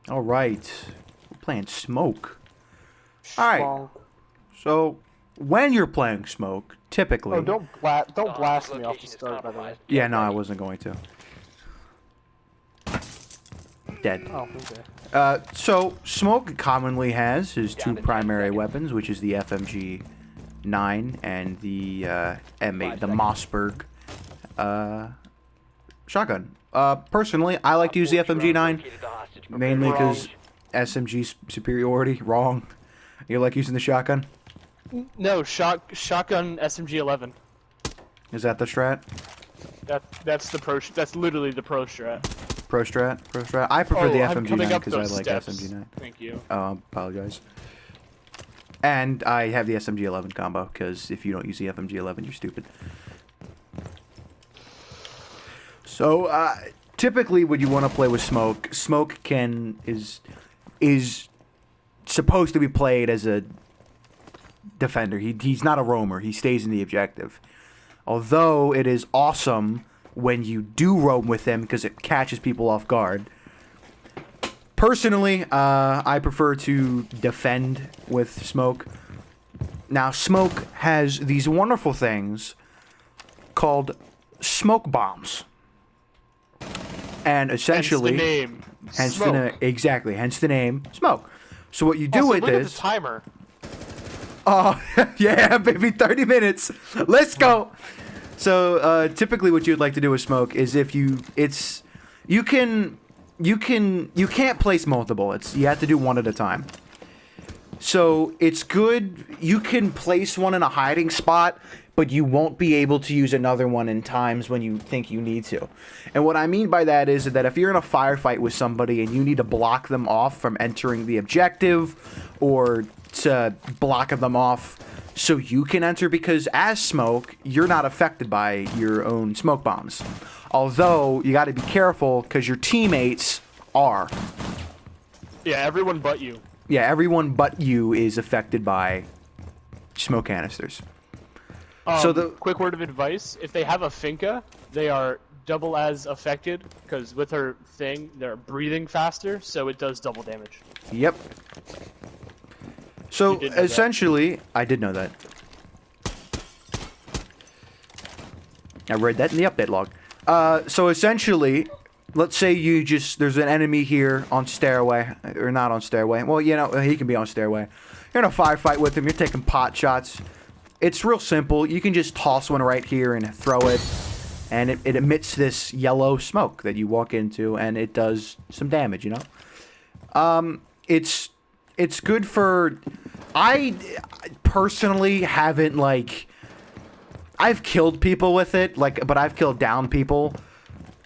All right. We're playing Smoke. All right. Smonk. So, when you're playing Smoke, typically... Oh, don't blast me off the start, by the way. Yeah, no, I wasn't going to. Dead. Oh, okay. So, Smoke commonly has his two primary weapons, which is the FMG-9 and the M8, the Mossberg shotgun. Personally, I like to use the FMG-9, mainly because SMG superiority. Wrong. You like using the shotgun? No, shotgun SMG 11. Is that the strat? That's the pro. That's literally the pro strat. Pro strat? Pro strat? I prefer the I'm coming FMG-9 up because I those like steps. SMG-9. Thank you. Apologize. And I have the SMG-11 combo, because if you don't use the FMG-11, you're stupid. So, typically when you want to play with Smoke, Smoke is supposed to be played as a defender. He's not a roamer. He stays in the objective. Although it is awesome when you do roam with him because it catches people off guard. Personally, I prefer to defend with Smoke. Now, Smoke has these wonderful things called smoke bombs. And essentially... Hence the name. Exactly, hence the name, Smoke. So what you do Also, with look at this... the timer. Oh, yeah, baby, 30 minutes. Let's go. So, typically what you'd like to do with Smoke is if you can't place multiple. You have to do one at a time. So, it's good. You can place one in a hiding spot, but you won't be able to use another one in times when you think you need to. And what I mean by that is that if you're in a firefight with somebody and you need to block them off from entering the objective or to block them off so you can enter, because as Smoke, you're not affected by your own smoke bombs. Although, you gotta be careful because your teammates are. Yeah, everyone but you. Yeah, everyone but you is affected by smoke canisters. So the quick word of advice: if they have a Finka, they are double as affected because with her thing, they're breathing faster, so it does double damage. Yep. So essentially, I did know that. I read that in the update log. So essentially, let's say there's an enemy here on stairway, or not on stairway. Well, you know, he can be on stairway. You're in a firefight with him. You're taking pot shots. It's real simple. You can just toss one right here and throw it, and it emits this yellow smoke that you walk into, and it does some damage, you know? It's good for... I personally haven't, like... I've killed people with it, but I've killed down people.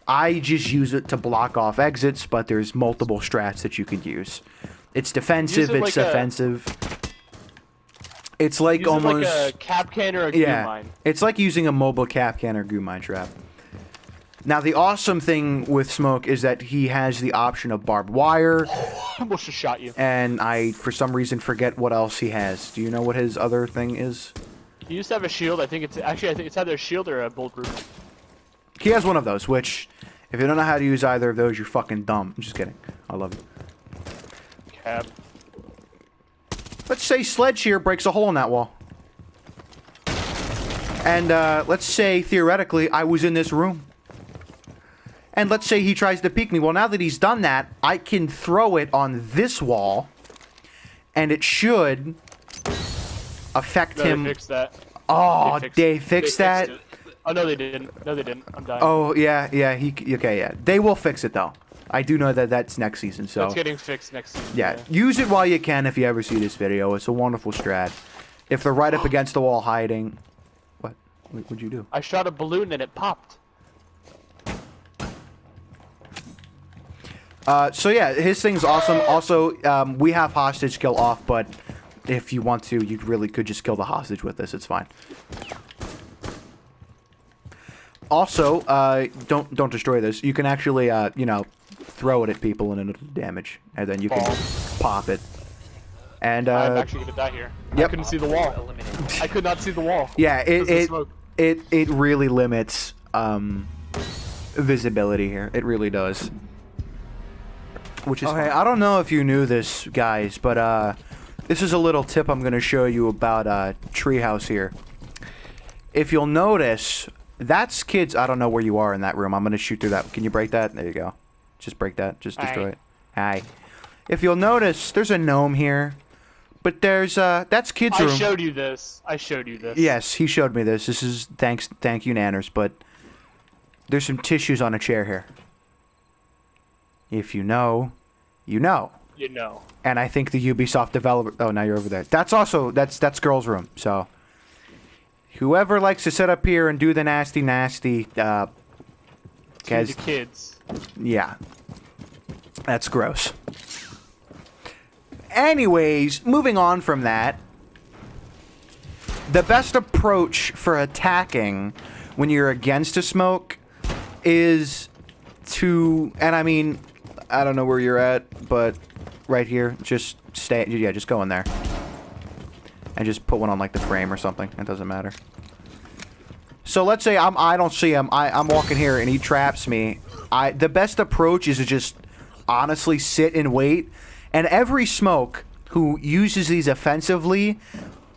I just use it to block off exits, but there's multiple strats that you can use. It's defensive, it's offensive. It's like almost like a cap can or a goo mine. It's like using a mobile cap can or goo mine trap. Now the awesome thing with Smoke is that he has the option of barbed wire. I almost just shot you. And I, for some reason, forget what else he has. Do you know what his other thing is? He used to have a shield. I think it's either a shield or a bulletproof. He has one of those, which, if you don't know how to use either of those, you're fucking dumb. I'm just kidding. I love you. Cap. Let's say Sledge here breaks a hole in that wall. And let's say, theoretically, I was in this room. And let's say he tries to peek me. Well, now that he's done that, I can throw it on this wall. And it should affect him. They fixed that. Oh, they fixed that? Oh, no, they didn't. No, they didn't. I'm dying. Oh, yeah. Okay, yeah. They will fix it, though. I do know that that's next season, so... It's getting fixed next season. Yeah, use it while you can if you ever see this video. It's a wonderful strat. If they're right up against the wall hiding... What? What'd you do? I shot a balloon and it popped. So yeah, his thing's awesome. Also, we have hostage kill off, but if you want to, you really could just kill the hostage with this. It's fine. Also, don't destroy this. You can actually, you know, throw it at people and it'll do damage, and then you can pop it. And I'm actually gonna die here. Yep. I couldn't see the wall. I could not see the wall. Yeah, it really limits visibility here. It really does. which is okay. I don't know if you knew this, guys, but this is a little tip I'm going to show you about treehouse here. If you'll notice, that's kids. I don't know where you are in that room. I'm going to shoot through that. Can you break that? There you go. Just break that. Just destroy it. Hi. If you'll notice, there's a gnome here, but there's that's kids' room. I showed you this. I showed you this. Yes, he showed me this. This is thank you, Nanners. But there's some tissues on a chair here. If you know, you know. You know. And I think the Ubisoft developer. Oh, now you're over there. That's also that's girls' room. So whoever likes to sit up here and do the nasty, To the kids. Yeah, that's gross. Anyways, moving on from that, the best approach for attacking when you're against a smoke is to, and I mean, I don't know where you're at, but right here, just stay, yeah, just go in there. And just put one on like the frame or something, it doesn't matter. So let's say I don't see him, I'm walking here and he traps me. The best approach is to just honestly sit and wait. And every smoke who uses these offensively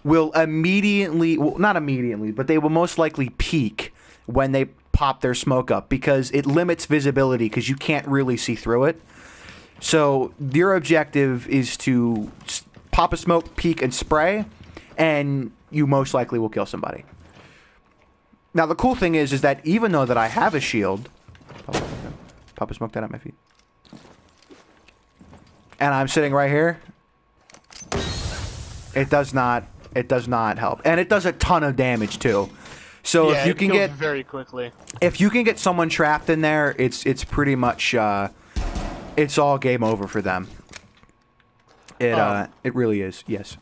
will immediately, well, not immediately, but they will most likely peek when they pop their smoke up because it limits visibility because you can't really see through it. So your objective is to pop a smoke, peek, and spray, and you most likely will kill somebody. Now the cool thing is that even though that I have a shield, pop a smoke that at my feet. And I'm sitting right here. It does not help, and it does a ton of damage too. So yeah, if you can get very quickly, if you can get someone trapped in there, it's pretty much it's all game over for them. It really is. Yes.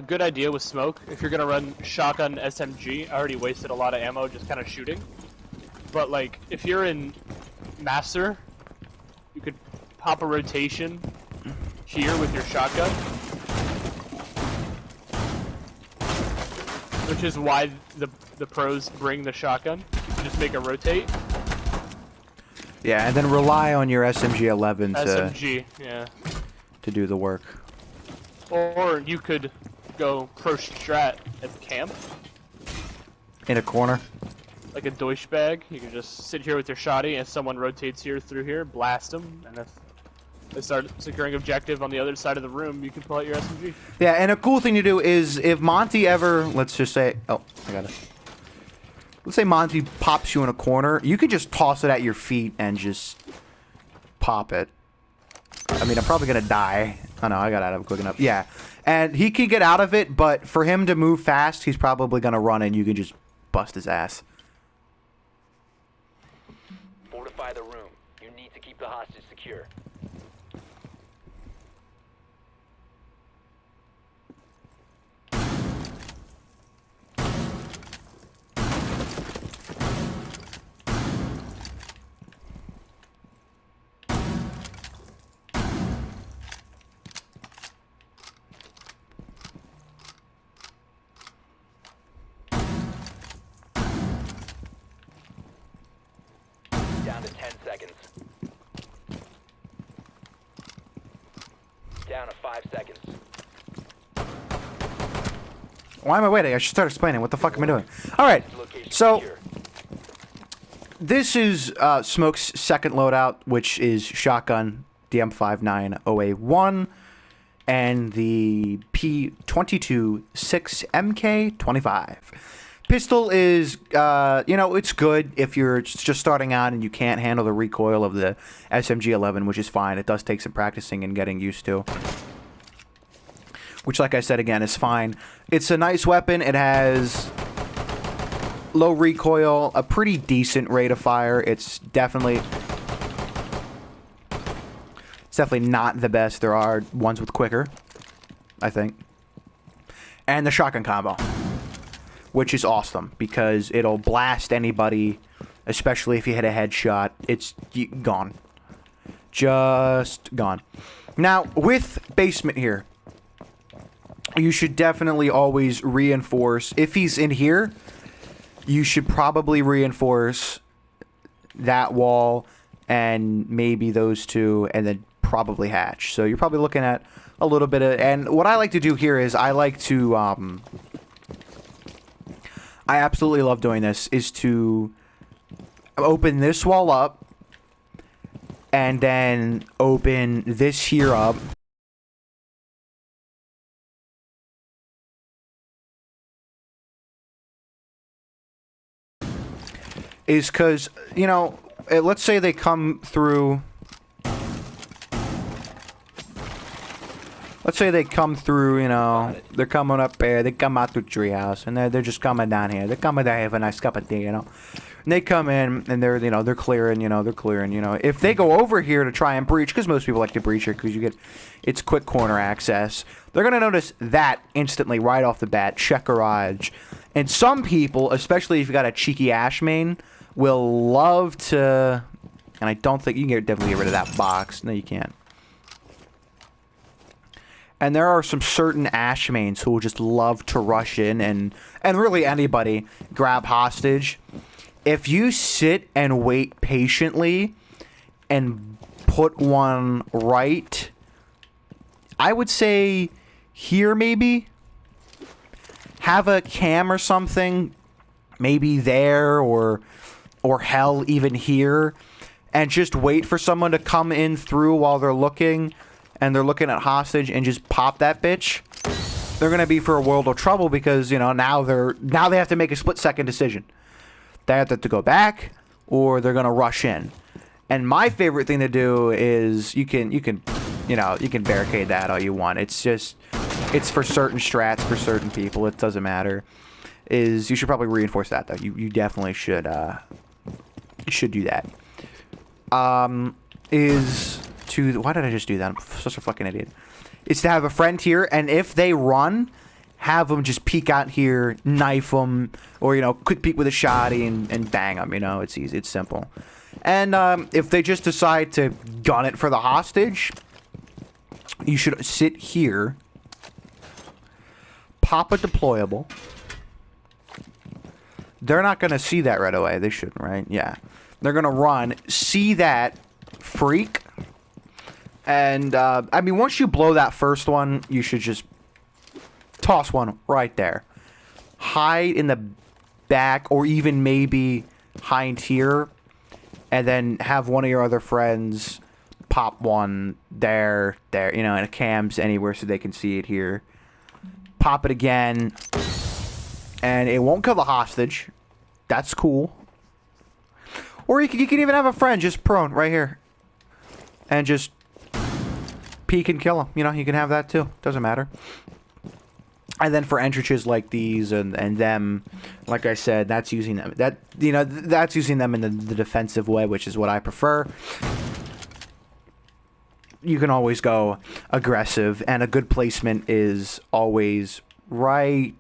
Good idea with smoke. If you're gonna run shotgun SMG, I already wasted a lot of ammo just kind of shooting. But like, if you're in master, you could pop a rotation here with your shotgun, which is why the pros bring the shotgun. You can just make a rotate. Yeah, and then rely on your SMG-11 to do the work. Or you could go pro strat at the camp. In a corner. Like a douchebag. You can just sit here with your shotty, and if someone rotates here through here, blast them, and if they start securing objective on the other side of the room, you can pull out your SMG. Yeah, and a cool thing to do is if Monty ever, let's just say, oh, I got it. Let's say Monty pops you in a corner, you could just toss it at your feet and just pop it. I mean, I'm probably gonna die. Oh no, I got out of it quick enough. Yeah, and he can get out of it, but for him to move fast, he's probably gonna run and you can just bust his ass. Fortify the room. You need to keep the hostage secure. Down to 10 seconds. Down to 5 seconds. Why am I waiting? I should start explaining. What the fuck am I doing? Alright, so this is Smoke's second loadout, which is shotgun, the M590A1, and the P22 6MK25. Pistol is, you know, it's good if you're just starting out and you can't handle the recoil of the SMG-11, which is fine. It does take some practicing and getting used to. Which, like I said again, is fine. It's a nice weapon. It has low recoil, a pretty decent rate of fire. It's definitely not the best. There are ones with quicker, I think. And the shotgun combo, which is awesome because it'll blast anybody, especially if you hit a headshot. It's gone. Just gone. Now, with basement here, you should definitely always reinforce. If he's in here, you should probably reinforce that wall and maybe those two, and then probably hatch. So you're probably looking at a little bit of... And what I like to do here is I like to... I absolutely love doing this, is to open this wall up, and then open this here up. Is because, you know, let's say they come through... Let's say they come through, you know, they're coming up there, they come out through treehouse, and they're just coming down here. They're coming down here for a nice cup of tea, you know. And they come in, and they're, you know, they're clearing, you know. If they go over here to try and breach, because most people like to breach here, because you get, it's quick corner access, they're going to notice that instantly right off the bat, check garage. And some people, especially if you got a cheeky ash main, will love to, and I don't think, you can definitely get rid of that box. No, you can't. And there are some certain ash mains who will just love to rush in and really anybody grab hostage. If you sit and wait patiently and put one right, I would say here maybe. Have a cam or something, maybe there or hell even here, and just wait for someone to come in through while they're looking. And they're looking at hostage and just pop that bitch, they're gonna be for a world of trouble because, you know, now they have to make a split-second decision. They have to go back or they're gonna rush in. And my favorite thing to do is you can barricade that all you want. It's for certain strats, for certain people. It doesn't matter. You should probably reinforce that though. You definitely should do that. Why did I just do that? I'm such a fucking idiot. It's to have a friend here, and if they run, have them just peek out here, knife them, or, you know, quick peek with a shotty and bang them, you know. It's easy. It's simple. And if they just decide to gun it for the hostage, you should sit here, pop a deployable. They're not going to see that right away. They shouldn't, right? Yeah. They're going to run, see that freak. And, I mean, once you blow that first one, you should just toss one right there. Hide in the back, or even maybe hide here, and then have one of your other friends pop one there, you know, and a cam's anywhere so they can see it here. Pop it again, and it won't kill the hostage. That's cool. Or you can even have a friend just prone right here, and just peek and kill him. You know, you can have that too. Doesn't matter. And then for entrances like these and them, like I said, that's using them. That's using them in the defensive way, which is what I prefer. You can always go aggressive, and a good placement is always right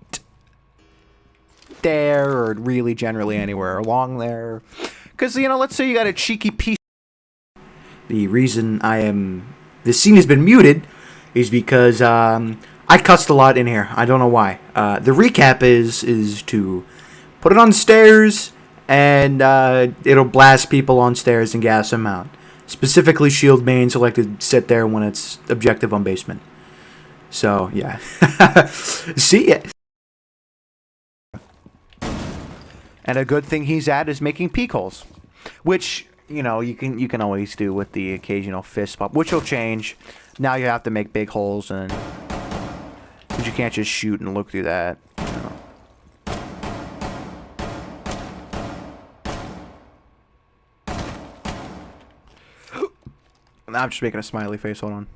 there, or really generally anywhere along there. Because, you know, let's say you got a cheeky piece. The reason this scene has been muted is because I cussed a lot in here. I don't know why. The recap is to put it on stairs, and it'll blast people on stairs and gas them out. Specifically shield mains who like to sit there when it's objective on basement. So, yeah. See ya. And a good thing he's at is making peek holes. Which, you know, you can always do with the occasional fist pop, which will change. Now you have to make big holes, and because you can't just shoot and look through that. You know. I'm just making a smiley face. Hold on.